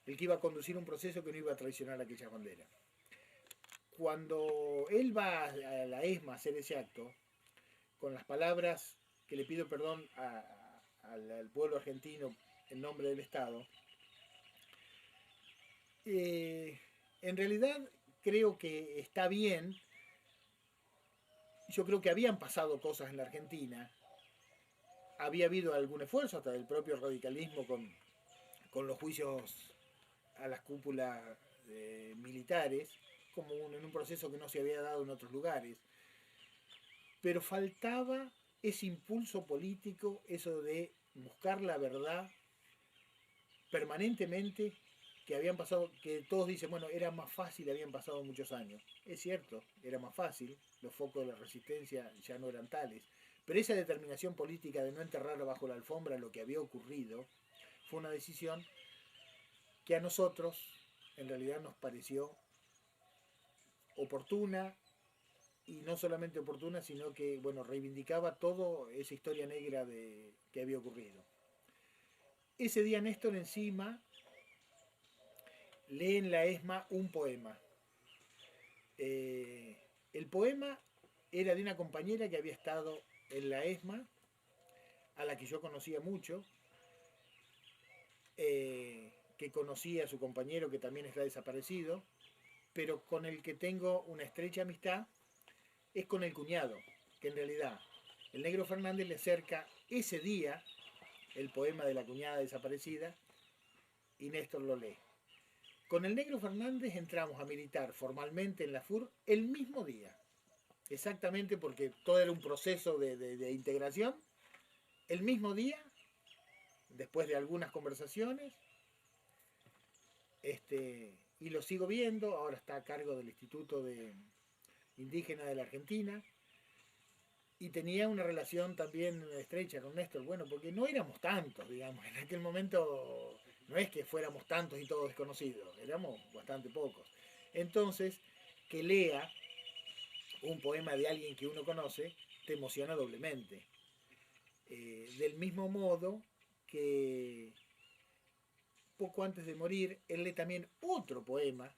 iba a conducir un proceso que no iba a traicionar aquella bandera. Cuando él va a la ESMA a hacer ese acto, con las palabras que le pido perdón al pueblo argentino en nombre del Estado, en realidad creo que está bien. Yo creo que habían pasado cosas en la Argentina, había habido algún esfuerzo hasta del propio radicalismo con los juicios a las cúpulas militares, como en un proceso que no se había dado en otros lugares. Pero faltaba ese impulso político, eso de buscar la verdad permanentemente, que habían pasado, que todos dicen, bueno, era más fácil, habían pasado muchos años. Es cierto, era más fácil, los focos de la resistencia ya no eran tales, pero esa determinación política de no enterrar bajo la alfombra lo que había ocurrido, fue una decisión que a nosotros en realidad nos pareció oportuna, y no solamente oportuna, sino que, bueno, reivindicaba toda esa historia negra que había ocurrido. Ese día Néstor encima lee en la ESMA un poema. El poema era de una compañera que había estado en la ESMA, a la que yo conocía mucho, que conocía a su compañero que también está desaparecido, pero con el que tengo una estrecha amistad, es con el cuñado, que en realidad el Negro Fernández le acerca ese día el poema de la cuñada desaparecida, y Néstor lo lee. Con el Negro Fernández entramos a militar formalmente en la FUR el mismo día. Exactamente, porque todo era un proceso de integración. El mismo día, después de algunas conversaciones, y lo sigo viendo, ahora está a cargo del Instituto Indígena de la Argentina, y tenía una relación también estrecha con Néstor, bueno, porque no éramos tantos, digamos, en aquel momento no es que fuéramos tantos y todos desconocidos, éramos bastante pocos. Entonces, que lea un poema de alguien que uno conoce, te emociona doblemente. Del mismo modo que poco antes de morir, él lee también otro poema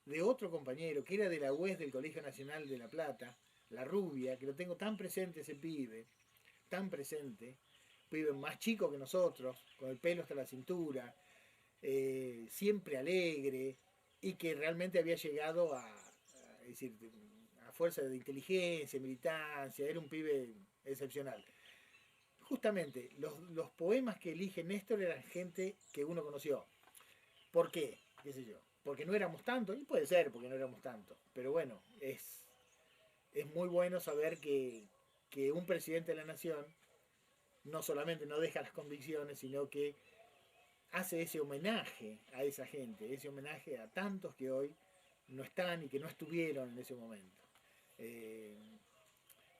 de otro compañero que era de la UES del Colegio Nacional de La Plata, La Rubia, que lo tengo tan presente ese pibe, tan presente, pibe más chico que nosotros, con el pelo hasta la cintura, siempre alegre, y que realmente había llegado es decir, a fuerza de inteligencia, militancia, era un pibe excepcional. Justamente, los poemas que elige Néstor eran gente que uno conoció. ¿Por qué? ¿Qué sé yo? Porque no éramos tantos, y puede ser porque no éramos tantos, pero bueno, es muy bueno saber que un presidente de la nación no solamente no deja las convicciones, sino que hace ese homenaje a esa gente, ese homenaje a tantos que hoy no están y que no estuvieron en ese momento.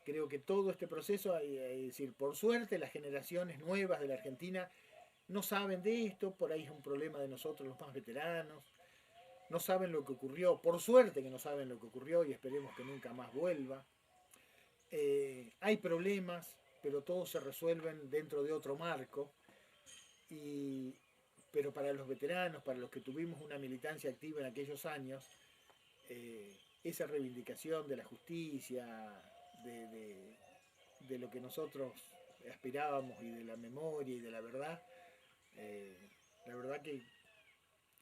Creo que todo este proceso, es decir, por suerte las generaciones nuevas de la Argentina no saben de esto, por ahí es un problema de nosotros los más veteranos, no saben lo que ocurrió, por suerte que no saben lo que ocurrió y esperemos que nunca más vuelva. Hay problemas, pero todos se resuelven dentro de otro marco, pero para los veteranos, para los que tuvimos una militancia activa en aquellos años, esa reivindicación de la justicia, de lo que nosotros aspirábamos y de la memoria y de la verdad que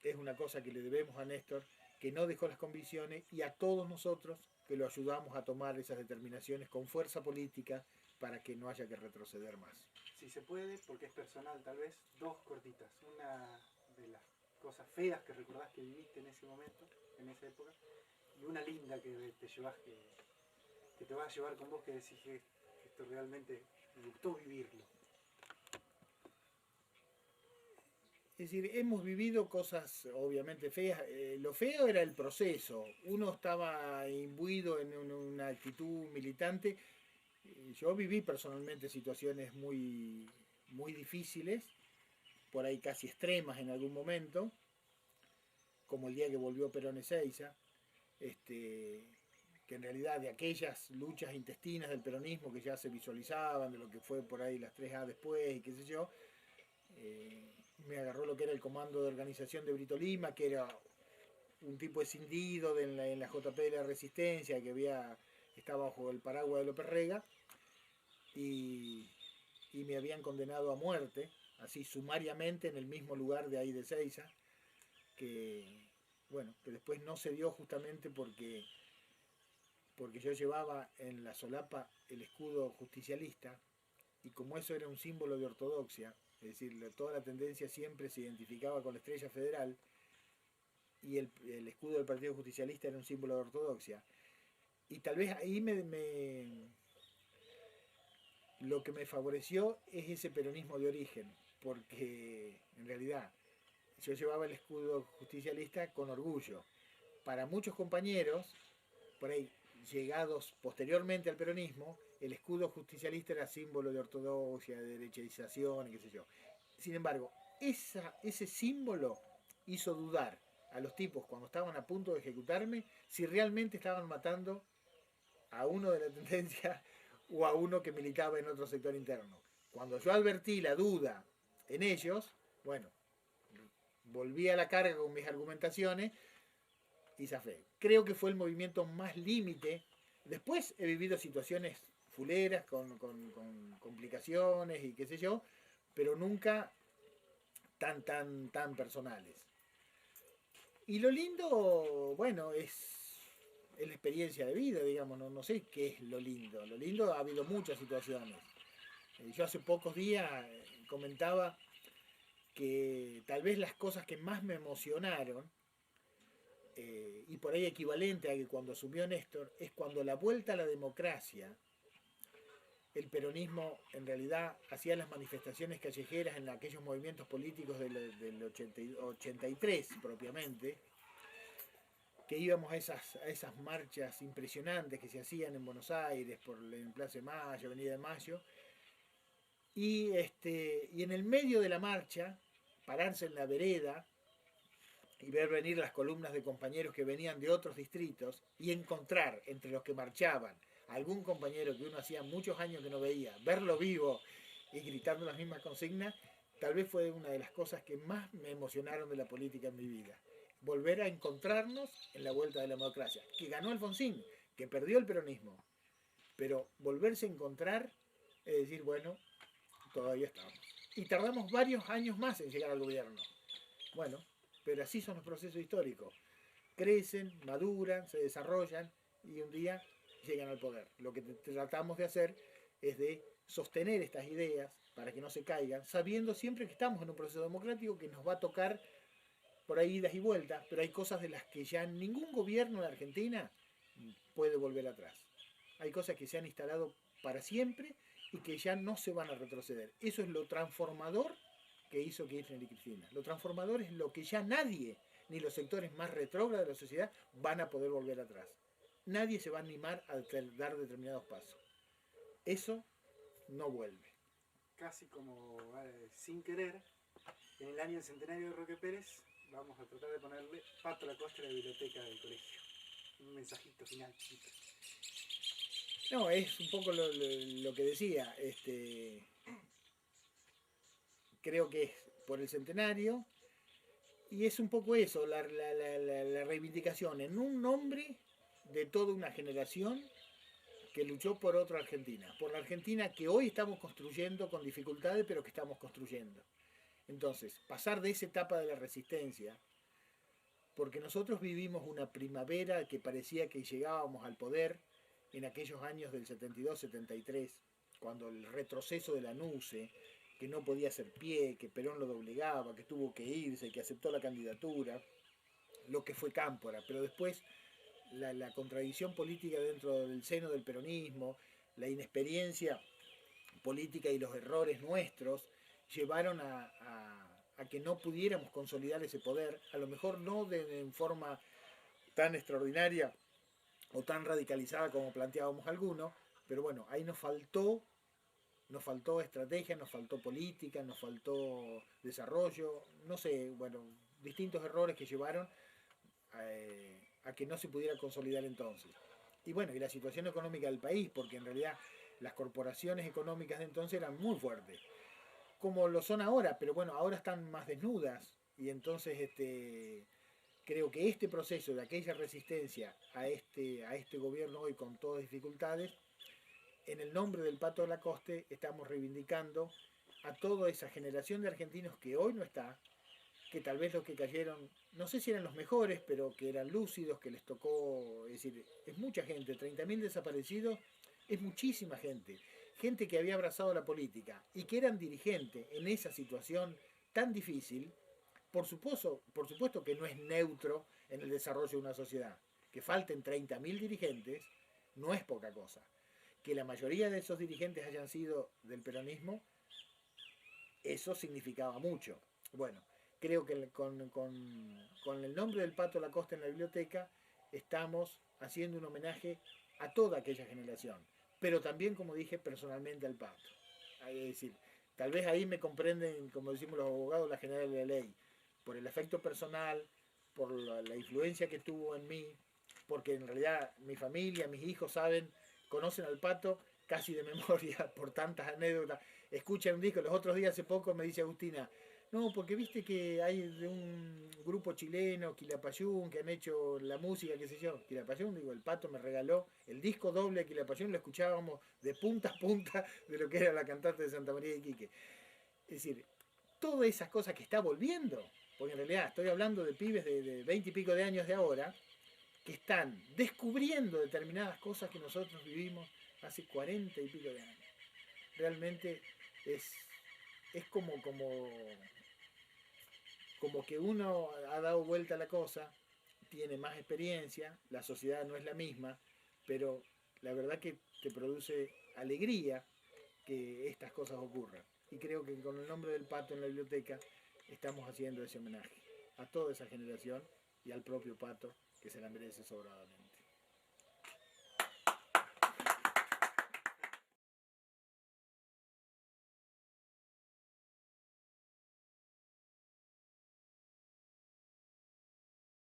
es una cosa que le debemos a Néstor, que no dejó las convicciones, y a todos nosotros que lo ayudamos a tomar esas determinaciones con fuerza política para que no haya que retroceder más. Si se puede, porque es personal tal vez, dos cortitas. Una de las cosas feas que recordás que viviste en ese momento, en esa época, y una linda que te llevas, que te vas a llevar con vos, que decís que esto realmente me gustó vivirlo. Es decir, hemos vivido cosas obviamente feas. Lo feo era el proceso. Uno estaba imbuido en una actitud militante. Yo viví personalmente situaciones muy, muy difíciles, por ahí casi extremas en algún momento, como el día que volvió Perón Ezeiza, que en realidad de aquellas luchas intestinas del peronismo que ya se visualizaban, de lo que fue por ahí las 3A después y qué sé yo, me agarró lo que era el comando de organización de Brito Lima, que era un tipo escindido en la JP de la Resistencia, que estaba bajo el paraguas de López Rega, y me habían condenado a muerte, así sumariamente, en el mismo lugar de ahí de Ezeiza, que después no se dio justamente porque yo llevaba en la solapa el escudo justicialista, y como eso era un símbolo de ortodoxia, es decir, toda la tendencia siempre se identificaba con la estrella federal, y el escudo del Partido Justicialista era un símbolo de ortodoxia. Y tal vez ahí lo que me favoreció es ese peronismo de origen, porque en realidad yo llevaba el escudo justicialista con orgullo. Para muchos compañeros, por ahí llegados posteriormente al peronismo, el escudo justicialista era símbolo de ortodoxia, de derechización, qué sé yo. Sin embargo, ese símbolo hizo dudar a los tipos cuando estaban a punto de ejecutarme si realmente estaban matando a uno de la tendencia o a uno que militaba en otro sector interno. Cuando yo advertí la duda en ellos, volví a la carga con mis argumentaciones y zafé. Creo que fue el movimiento más límite. Después he vivido situaciones fuleras con complicaciones y qué sé yo, pero nunca tan personales. Y lo lindo, es la experiencia de vida, digamos, no sé qué es lo lindo. Lo lindo, ha habido muchas situaciones. Yo hace pocos días comentaba que tal vez las cosas que más me emocionaron, y por ahí equivalente a que cuando asumió Néstor, es cuando la vuelta a la democracia, el peronismo en realidad hacía las manifestaciones callejeras en aquellos movimientos políticos del 83 propiamente, que íbamos a esas marchas impresionantes que se hacían en Buenos Aires, en Plaza de Mayo, Avenida de Mayo, y en el medio de la marcha, pararse en la vereda y ver venir las columnas de compañeros que venían de otros distritos y encontrar entre los que marchaban algún compañero que uno hacía muchos años que no veía, verlo vivo y gritando las mismas consignas, tal vez fue una de las cosas que más me emocionaron de la política en mi vida. Volver a encontrarnos en la vuelta de la democracia, que ganó Alfonsín, que perdió el peronismo, pero volverse a encontrar es decir, bueno, todavía estamos. Y tardamos varios años más en llegar al gobierno. Bueno, pero así son los procesos históricos. Crecen, maduran, se desarrollan y un día llegan al poder. Lo que tratamos de hacer es de sostener estas ideas para que no se caigan, sabiendo siempre que estamos en un proceso democrático que nos va a tocar por ahí idas y vueltas, pero hay cosas de las que ya ningún gobierno de Argentina puede volver atrás. Hay cosas que se han instalado para siempre y que ya no se van a retroceder. Eso es lo transformador que hizo Kirchner y Cristina. Lo transformador es lo que ya nadie, ni los sectores más retrógrados de la sociedad, van a poder volver atrás. Nadie se va a animar a dar determinados pasos. Eso no vuelve. Casi como sin querer, en el año del centenario de Roque Pérez, vamos a tratar de ponerle Pato Lacoste a la biblioteca del colegio. Un mensajito final chiquito. No, es un poco lo que decía. Creo que es por el centenario. Y es un poco eso, la reivindicación en un nombre de toda una generación que luchó por otra Argentina. Por la Argentina que hoy estamos construyendo con dificultades, pero que estamos construyendo. Entonces, pasar de esa etapa de la resistencia, porque nosotros vivimos una primavera que parecía que llegábamos al poder en aquellos años del 72-73, cuando el retroceso de la NUCE, que no podía hacer pie, que Perón lo doblegaba, que tuvo que irse, que aceptó la candidatura, lo que fue Cámpora, pero después la contradicción política dentro del seno del peronismo, la inexperiencia política y los errores nuestros llevaron a que no pudiéramos consolidar ese poder, a lo mejor no en forma tan extraordinaria o tan radicalizada como planteábamos algunos, pero bueno, ahí nos faltó estrategia, nos faltó política, nos faltó desarrollo, no sé, bueno, distintos errores que llevaron a que no se pudiera consolidar entonces. Y bueno, y la situación económica del país, porque en realidad las corporaciones económicas de entonces eran muy fuertes, como lo son ahora, pero bueno, ahora están más desnudas, y entonces creo que este proceso de aquella resistencia a este gobierno hoy con todas dificultades, en el nombre del Pato Lacoste estamos reivindicando a toda esa generación de argentinos que hoy no está, que tal vez los que cayeron, no sé si eran los mejores, pero que eran lúcidos, que les tocó, es decir, es mucha gente, 30.000 desaparecidos, es muchísima gente, gente que había abrazado la política y que eran dirigentes en esa situación tan difícil. Por supuesto que no es neutro en el desarrollo de una sociedad. Que falten 30.000 dirigentes no es poca cosa. Que la mayoría de esos dirigentes hayan sido del peronismo, eso significaba mucho. Bueno, creo que con el nombre del Pato Lacoste en la biblioteca estamos haciendo un homenaje a toda aquella generación, pero también, como dije, personalmente al Pato. Es decir, tal vez ahí me comprenden, como decimos los abogados, la general de la ley, por el afecto personal, por la influencia que tuvo en mí, porque en realidad mi familia, mis hijos conocen al Pato casi de memoria por tantas anécdotas. Escuchan un disco, los otros días hace poco me dice Agustina, no, porque viste que hay de un grupo chileno, Quilapayún, que han hecho la música, qué sé yo. Quilapayún, digo, el Pato me regaló el disco doble de Quilapayún, lo escuchábamos de punta a punta de lo que era la cantante de Santa María de Iquique. Es decir, todas esas cosas que está volviendo, porque en realidad estoy hablando de pibes de 20 y pico de años de ahora, que están descubriendo determinadas cosas que nosotros vivimos hace 40 y pico de años. Realmente es como como que uno ha dado vuelta a la cosa, tiene más experiencia, la sociedad no es la misma, pero la verdad que te produce alegría que estas cosas ocurran. Y creo que con el nombre del Pato en la biblioteca estamos haciendo ese homenaje a toda esa generación y al propio Pato, que se la merece sobradamente.